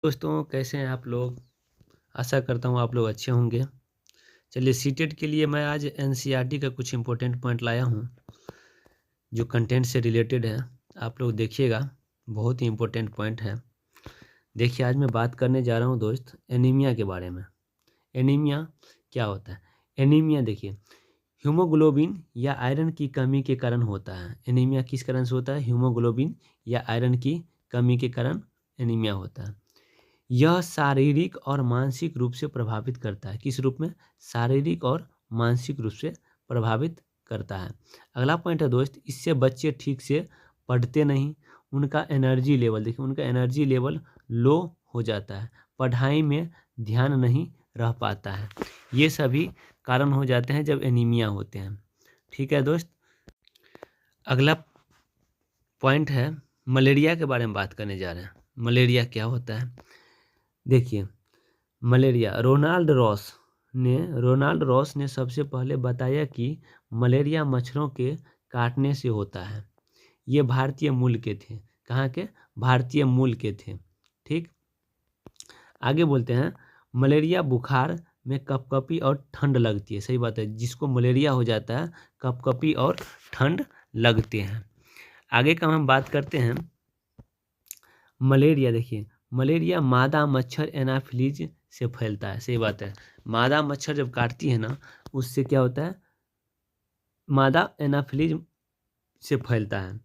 दोस्तों कैसे हैं आप लोग। आशा करता हूँ आप लोग अच्छे होंगे। चलिए सीटेट के लिए मैं आज एनसीईआरटी का कुछ इम्पोर्टेंट पॉइंट लाया हूँ जो कंटेंट से रिलेटेड है। आप लोग देखिएगा, बहुत ही इम्पोर्टेंट पॉइंट है। देखिए आज मैं बात करने जा रहा हूँ दोस्त एनीमिया के बारे में। एनीमिया क्या होता है? एनीमिया देखिए हीमोग्लोबिन या आयरन की कमी के कारण होता है। एनीमिया किस कारण से होता है? हीमोग्लोबिन या आयरन की कमी के कारण एनीमिया होता है। यह शारीरिक और मानसिक रूप से प्रभावित करता है। किस रूप में? शारीरिक और मानसिक रूप से प्रभावित करता है। अगला पॉइंट है दोस्त, इससे बच्चे ठीक से पढ़ते नहीं। उनका एनर्जी लेवल देखिए, उनका एनर्जी लेवल लो हो जाता है। पढ़ाई में ध्यान नहीं रह पाता है। ये सभी कारण हो जाते हैं जब एनीमिया होते हैं। ठीक है दोस्त। अगला पॉइंट है मलेरिया के बारे में बात करने जा रहे हैं। मलेरिया क्या होता है? देखिए मलेरिया रोनाल्ड रॉस ने सबसे पहले बताया कि मलेरिया मच्छरों के काटने से होता है। ये भारतीय मूल के थे। कहाँ के? भारतीय मूल के थे। ठीक, आगे बोलते हैं मलेरिया बुखार में कपकपी और ठंड लगती है। सही बात है, जिसको मलेरिया हो जाता है कपकपी और ठंड लगते हैं। आगे का हम बात करते हैं मलेरिया। देखिए मलेरिया मादा मच्छर एनाफिलीज से फैलता है। सही बात है, मादा मच्छर जब काटती है ना, उससे क्या होता है? मादा एनाफिलीज से फैलता है।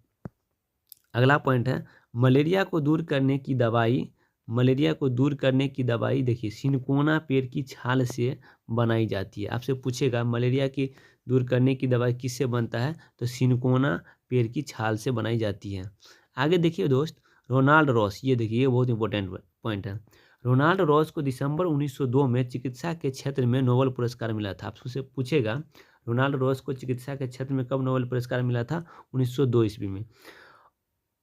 अगला पॉइंट है मलेरिया को दूर करने की दवाई। मलेरिया को दूर करने की दवाई देखिए सिनकोना पेड़ की छाल से बनाई जाती है। आपसे पूछेगा मलेरिया की दूर करने की दवाई किससे बनता है, तो सिनकोना पेड़ की छाल से बनाई जाती है। आगे देखिए दोस्त रोनाल्ड रॉस, ये देखिए ये बहुत इंपॉर्टेंट पॉइंट है। रोनाल्ड रॉस को दिसंबर 1902 में चिकित्सा के क्षेत्र में नोबेल पुरस्कार मिला था। आपसे पूछेगा रोनाल्ड रॉस को चिकित्सा के क्षेत्र में कब नोबेल पुरस्कार मिला था? 1902 ईस्वी में।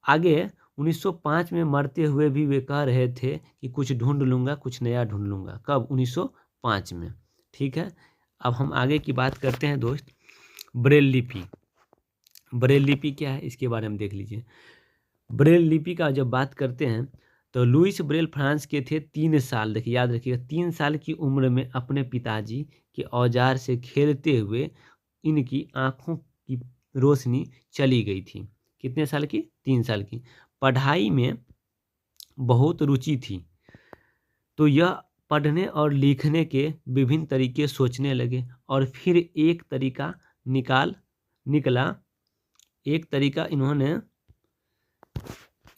आगे 1905 में मरते हुए भी वे कह रहे थे कि कुछ ढूंढ लूँगा, कुछ नया ढूंढ लूँगा। कब? 1905 में। ठीक है, अब हम आगे की बात करते हैं दोस्त ब्रेल लिपि। ब्रेल लिपि क्या है इसके बारे में देख लीजिए। ब्रेल लिपि का जब बात करते हैं तो लुइस ब्रेल फ्रांस के थे। 3 साल, देखिए याद रखिएगा, 3 साल की उम्र में अपने पिताजी के औजार से खेलते हुए इनकी आँखों की रोशनी चली गई थी। कितने साल की? 3 साल की। पढ़ाई में बहुत रुचि थी, तो यह पढ़ने और लिखने के विभिन्न तरीके सोचने लगे और फिर एक तरीका निकला। एक तरीका इन्होंने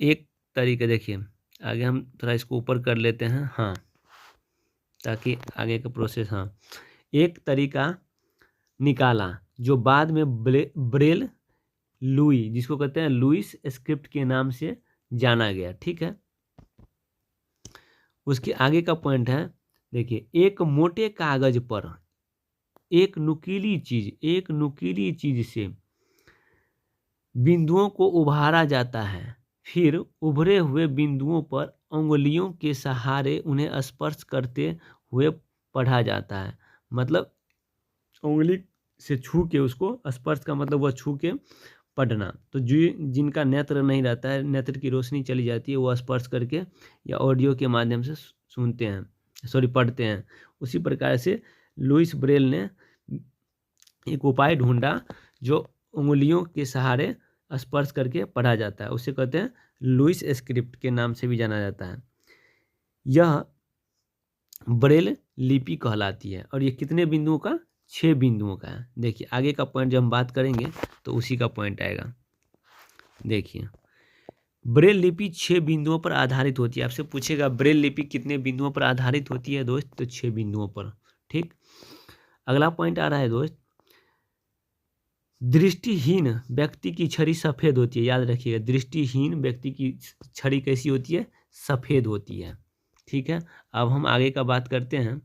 एक तरीका देखिए, आगे हम थोड़ा इसको ऊपर कर लेते हैं, हाँ, ताकि आगे का प्रोसेस, हाँ, एक तरीका निकाला जो बाद में ब्रेल लुई, जिसको कहते हैं लुइस स्क्रिप्ट के नाम से जाना गया। ठीक है, उसके आगे का पॉइंट है देखिए एक मोटे कागज पर एक नुकीली चीज से बिंदुओं को उभारा जाता है। फिर उभरे हुए बिंदुओं पर उंगलियों के सहारे उन्हें स्पर्श करते हुए पढ़ा जाता है। मतलब उंगली से छू के उसको, स्पर्श का मतलब वह छू के पढ़ना। तो जिनका नेत्र नहीं रहता है, नेत्र की रोशनी चली जाती है, वो स्पर्श करके या ऑडियो के माध्यम से सुनते हैं, सॉरी पढ़ते हैं। उसी प्रकार से लुइस ब्रेल ने एक उपाय ढूंढा जो उंगलियों के सहारे स्पर्श करके पढ़ा जाता है। उसे कहते हैं लुइस स्क्रिप्ट के नाम से भी जाना जाता है। यह ब्रेल लिपि कहलाती है और ये कितने बिंदुओं का? 6 बिंदुओं का है। देखिए आगे का पॉइंट जब हम बात करेंगे तो उसी का पॉइंट आएगा। देखिए ब्रेल लिपि 6 बिंदुओं पर आधारित होती है। आपसे पूछेगा ब्रेल लिपि कितने बिंदुओं पर आधारित होती है दोस्त, तो 6 बिंदुओं पर। ठीक, अगला पॉइंट आ रहा है दोस्त दृष्टिहीन व्यक्ति की छड़ी सफ़ेद होती है। याद रखिएगा, दृष्टिहीन व्यक्ति की छड़ी कैसी होती है? सफ़ेद होती है। ठीक है, अब हम आगे का बात करते हैं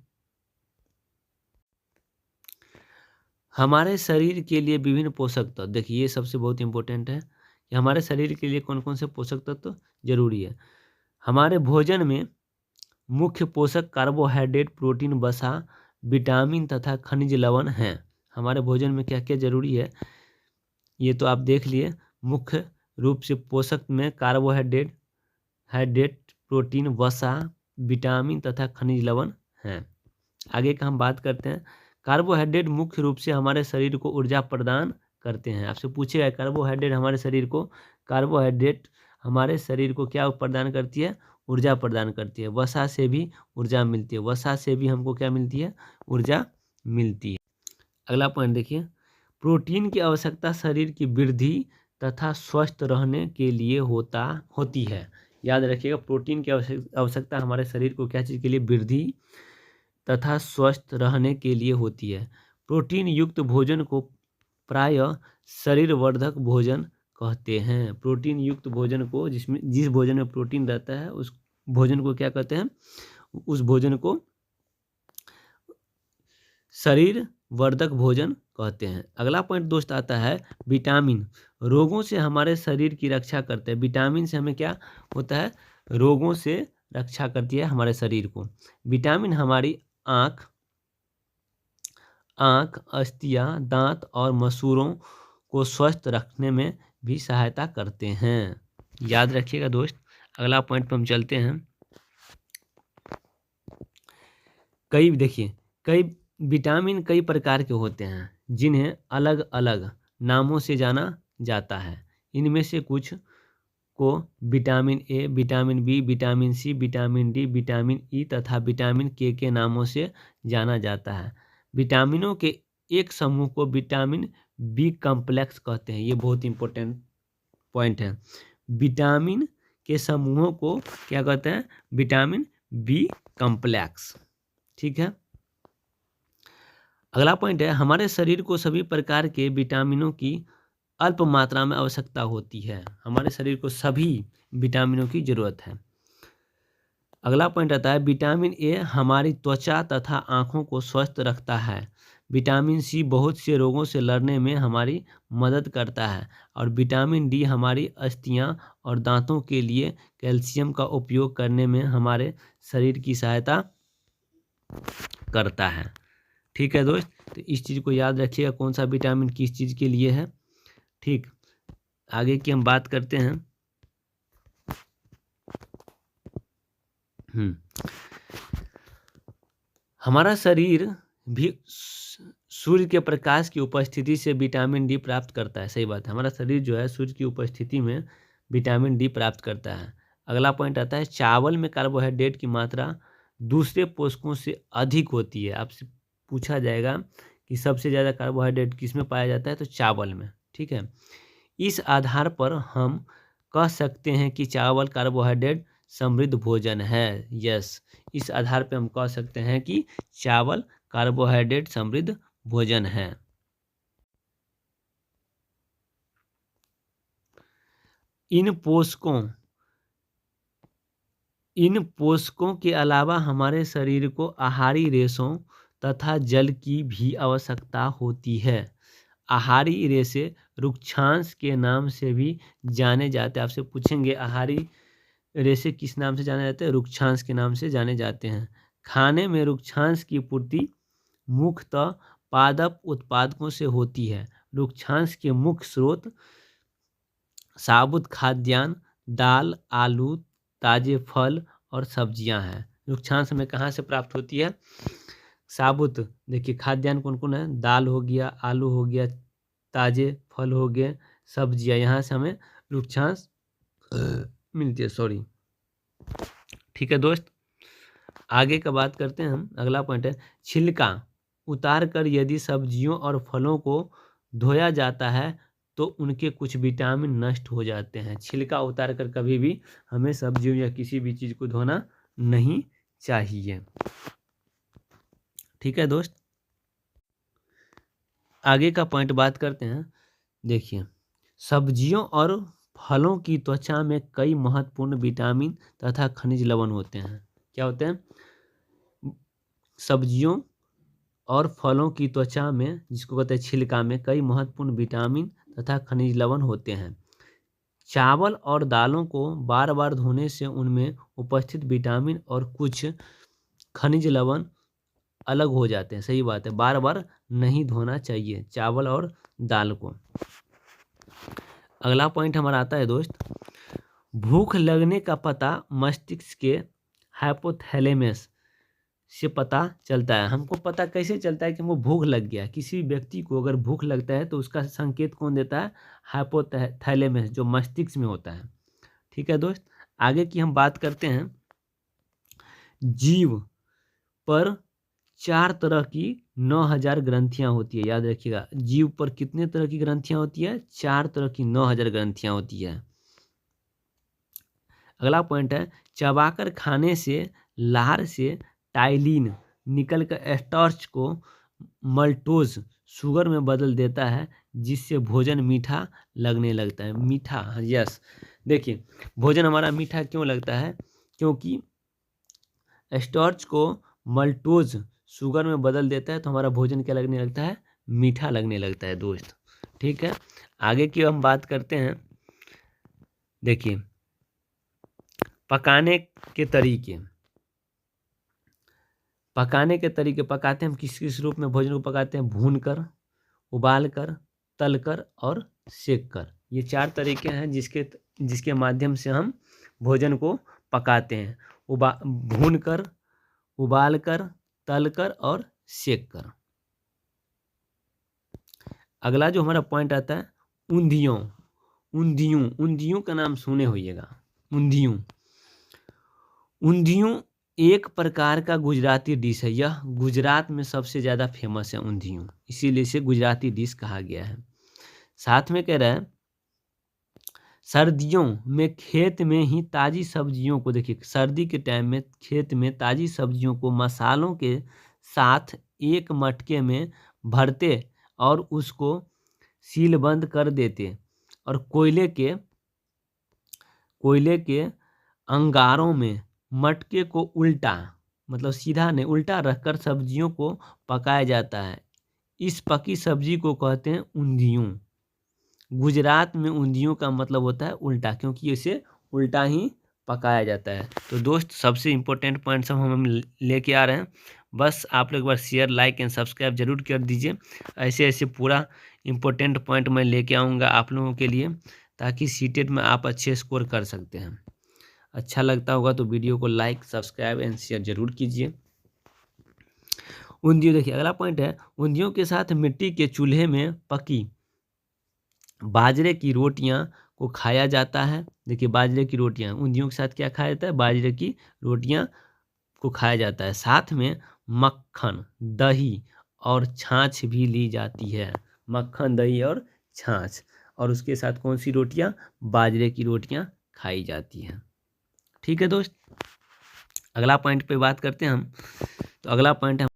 हमारे शरीर के लिए विभिन्न पोषक तत्व। देखिए ये सबसे बहुत इंपॉर्टेंट है कि हमारे शरीर के लिए कौन कौन से पोषक तत्व जरूरी है। हमारे भोजन में मुख्य पोषक कार्बोहाइड्रेट, प्रोटीन, वसा, विटामिन तथा खनिज लवण हैं। हमारे भोजन में क्या क्या जरूरी है ये तो आप देख लिए। मुख्य रूप से पोषक में कार्बोहाइड्रेट, प्रोटीन, वसा, विटामिन तथा खनिज लवण हैं। आगे का हम बात करते हैं। कार्बोहाइड्रेट मुख्य रूप से हमारे शरीर को ऊर्जा प्रदान करते हैं। आपसे पूछेगा कार्बोहाइड्रेट हमारे शरीर को क्या प्रदान करती है? ऊर्जा प्रदान करती है। वसा से भी ऊर्जा मिलती है। वसा से भी हमको क्या मिलती है? ऊर्जा मिलती है। अगला पॉइंट देखिए, प्रोटीन की आवश्यकता शरीर की वृद्धि तथा स्वस्थ रहने के लिए होती है। याद रखिएगा, प्रोटीन की आवश्यकता हमारे शरीर को क्या चीज़ के लिए? वृद्धि तथा स्वस्थ रहने के लिए होती है। प्रोटीन युक्त भोजन को प्रायः शरीरवर्धक भोजन कहते हैं। प्रोटीन युक्त भोजन को, जिस भोजन में प्रोटीन रहता है उस भोजन को क्या कहते हैं? उस भोजन को शरीरवर्धक भोजन कहते हैं। अगला पॉइंट दोस्त आता है विटामिन। रोगों से हमारे शरीर की रक्षा करते हैं। विटामिन से हमें क्या होता है? रोगों से रक्षा करती है हमारे शरीर को। विटामिन हमारी आँख, अस्थियाँ, दांत और मसूड़ों को स्वस्थ रखने में भी सहायता करते हैं। याद रखिएगा दोस्त। अगला पॉइंट पर हम चलते हैं। कई विटामिन कई प्रकार के होते हैं जिन्हें अलग अलग नामों से जाना जाता है। इनमें से कुछ को vitamin A, vitamin B, vitamin C, vitamin D, vitamin E तथा विटामिन के नामों से जाना जाता है। विटामिनों के एक समूह को विटामिन बी कॉम्प्लेक्स कहते हैं। ये बहुत इंपॉर्टेंट पॉइंट है। विटामिन के समूहों को क्या कहते हैं? Vitamin B complex. ठीक है। अगला पॉइंट है, हमारे शरीर को सभी प्रकार के विटामिनों की अल्प मात्रा में आवश्यकता होती है। हमारे शरीर को सभी विटामिनों की जरूरत है। अगला पॉइंट आता है विटामिन ए हमारी त्वचा तथा आँखों को स्वस्थ रखता है। विटामिन सी बहुत से रोगों से लड़ने में हमारी मदद करता है। और विटामिन डी हमारी अस्थियां और दांतों के लिए कैल्शियम का उपयोग करने में हमारे शरीर की सहायता करता है। ठीक है दोस्त, तो इस चीज़ को याद रखिएगा, कौन सा विटामिन किस चीज़ के लिए है। ठीक, आगे की हम बात करते हैं। हमारा शरीर भी सूर्य के प्रकाश की उपस्थिति से विटामिन डी प्राप्त करता है। सही बात है, हमारा शरीर जो है सूर्य की उपस्थिति में विटामिन डी प्राप्त करता है। अगला पॉइंट आता है चावल में कार्बोहाइड्रेट की मात्रा दूसरे पोषकों से अधिक होती है। आपसे पूछा जाएगा कि सबसे ज़्यादा कार्बोहाइड्रेट किस में पाया जाता है, तो चावल में। ठीक है, इस आधार पर हम कह सकते हैं कि चावल कार्बोहाइड्रेट समृद्ध भोजन है। यस, इस आधार पर हम कह सकते हैं कि चावल कार्बोहाइड्रेट समृद्ध भोजन है। इन पोषकों के अलावा हमारे शरीर को आहारी रेशों तथा जल की भी आवश्यकता होती है। आहारी रेशे रुक्षांश के नाम से भी जाने जाते हैं। आपसे पूछेंगे आहारी रेशे किस नाम से जाने जाते हैं? रुक्षांश के नाम से जाने जाते हैं। खाने में रुक्षांश की पूर्ति मुख्यतः पादप उत्पादकों से होती है। रुक्षांश के मुख्य स्रोत साबुत खाद्यान्न, दाल, आलू, ताजे फल और सब्जियां हैं। रुक्षांश हमें कहाँ से प्राप्त होती है? साबुत, देखिए खाद्यान्न कौन कौन है? दाल हो गया, आलू हो गया, ताजे फल हो गए, सब्जियां, यहाँ से हमें रुक्षांश मिलती है। सॉरी। ठीक है दोस्त, आगे का बात करते हैं हम। अगला पॉइंट है छिलका उतार कर यदि सब्जियों और फलों को धोया जाता है तो उनके कुछ विटामिन नष्ट हो जाते हैं। छिलका उतार कर कभी भी हमें सब्जियों या किसी भी चीज़ को धोना नहीं चाहिए। ठीक है दोस्त, आगे का पॉइंट बात करते हैं। देखिए, सब्जियों और फलों की त्वचा में कई महत्वपूर्ण विटामिन तथा खनिज लवण होते हैं। क्या होते हैं? सब्जियों और फलों की त्वचा में, जिसको कहते हैं छिलका में, कई महत्वपूर्ण विटामिन तथा खनिज लवण होते हैं। चावल और दालों को बार बार धोने से उनमें उपस्थित विटामिन और कुछ खनिज लवण अलग हो जाते हैं। सही बात है, बार बार नहीं धोना चाहिए चावल और दाल को। अगला पॉइंट हमारा आता है दोस्त, भूख लगने का पता मस्तिष्क के हाइपोथैलेमस से पता चलता है। हमको पता कैसे चलता है कि हमको भूख लग गया। किसी व्यक्ति को अगर भूख लगता है तो उसका संकेत कौन देता है? हाइपोथैलेमस, जो मस्तिष्क में होता है। ठीक है दोस्त, आगे की हम बात करते हैं। जीव पर 4 तरह की 9000 ग्रंथियां होती है। याद रखिएगा, जीव पर कितने तरह की ग्रंथियां होती है? 4 तरह की 9000 ग्रंथियां होती है। अगला पॉइंट है, चबाकर खाने से लार से टाइलिन निकलकर स्टार्च को मल्टोज शुगर में बदल देता है, जिससे भोजन मीठा लगने लगता है। मीठा, यस, देखिए भोजन हमारा मीठा क्यों लगता है? क्योंकि स्टार्च को मल्टोज शुगर में बदल देता है तो हमारा भोजन क्या लगने लगता है? मीठा लगने लगता है दोस्त। ठीक है, आगे की हम बात करते हैं। देखिए पकाने के तरीके, पकाते हैं हम किस किस रूप में भोजन को पकाते हैं? भूनकर, उबालकर, तलकर और सेककर। ये 4 तरीके हैं जिसके माध्यम से हम भोजन को पकाते हैं। भूनकर, उबालकर, तलकर और सेककर। अगला जो हमारा पॉइंट आता है, ऊंधियों। ऊंधियों का नाम सुने होइएगा। ऊंधियों एक प्रकार का गुजराती डिश है। यह गुजरात में सबसे ज़्यादा फेमस है ऊंधियों, इसीलिए इसे गुजराती डिश कहा गया है। साथ में कह रहा है, सर्दियों में खेत में ही ताज़ी सब्जियों को, देखिए सर्दी के टाइम में खेत में ताज़ी सब्जियों को मसालों के साथ एक मटके में भरते और उसको सीलबंद कर देते और कोयले के अंगारों में मटके को उल्टा, मतलब सीधा नहीं, उल्टा रखकर सब्जियों को पकाया जाता है। इस पकी सब्जी को कहते हैं ऊंधियों। गुजरात में ऊंधियों का मतलब होता है उल्टा, क्योंकि इसे उल्टा ही पकाया जाता है। तो दोस्त, सबसे इम्पोर्टेंट पॉइंट सब हम लेके आ रहे हैं। बस आप लोग एक बार शेयर, लाइक एंड सब्सक्राइब जरूर कर दीजिए। ऐसे ऐसे पूरा इम्पोर्टेंट पॉइंट मैं लेके आऊँगा आप लोगों के लिए, ताकि सीटेट में आप अच्छे स्कोर कर सकते हैं। अच्छा लगता होगा तो वीडियो को लाइक, सब्सक्राइब एंड शेयर जरूर कीजिए। ऊंधियों, देखिए अगला पॉइंट है, ऊंधियों के साथ मिट्टी के चूल्हे में पकी बाजरे की रोटियां को खाया जाता है। देखिए बाजरे की रोटियां, ऊंधियों के साथ क्या खाया जाता है? बाजरे की रोटियां को खाया जाता है। साथ में मक्खन, दही और छाछ भी ली जाती है। मक्खन, दही और छाछ, और उसके साथ कौन सी रोटियां? बाजरे की रोटियां खाई जाती हैं। ठीक है दोस्त, अगला पॉइंट पे बात करते हैं हम। तो अगला पॉइंट है